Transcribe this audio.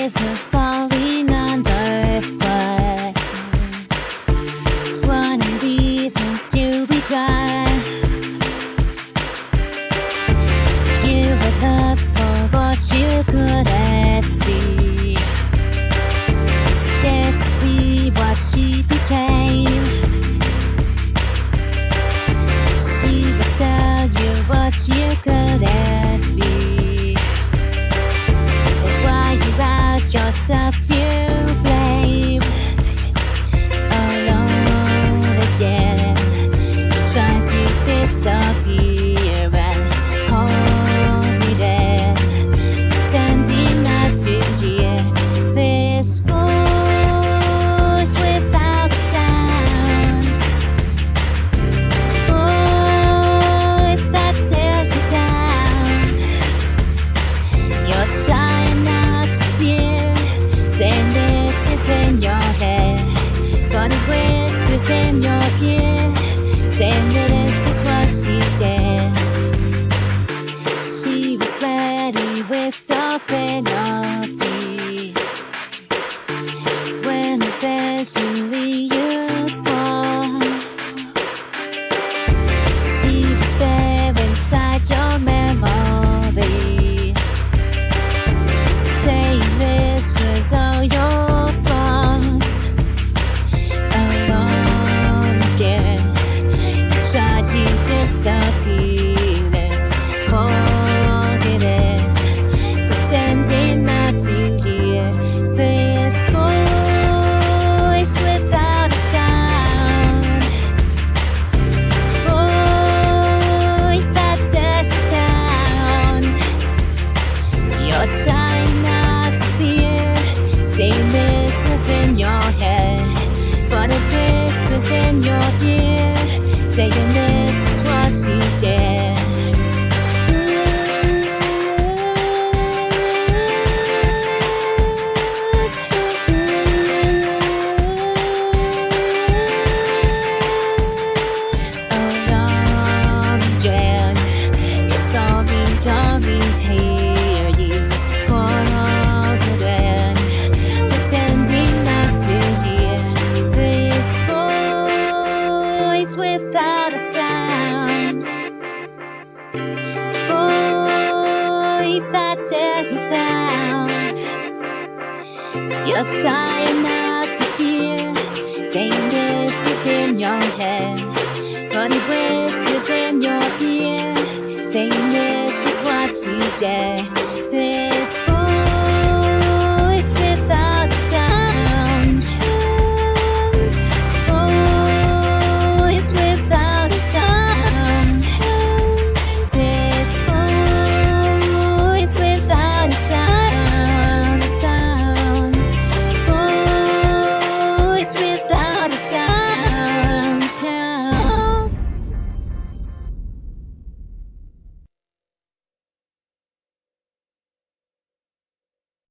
isn't falling underfoot. 20 reasons to be glad. You would look for what you couldn't see. Instead to be what she became. She would tell you what you couldn't be. That's why you got yourself to blame. Alone again, you're trying to disappear and hold it in, pretending not to hear this voice without a sound. Voice that tears you down. You're trying not to fear, saying this is in your head, but it whispers in your ear, saying that this is what she did. She was ready with the penalty when eventually you'd fall. She was there inside your memory, saying this was all your faults. Alone again, you tried to disappear and hold it in, pretending not to hear this voice without a sound. Voice that tears you down. You're trying not to fear, saying this is in your head, but it whispers in your ear, saying this is what she did. Alone again, it's all becoming here. You hold it in, pretending not to hear this voice without a sound. Voice that tears you down. You're trying not to fear, saying this is in your head, but it whispers in your ear, saying this is what you did. This voice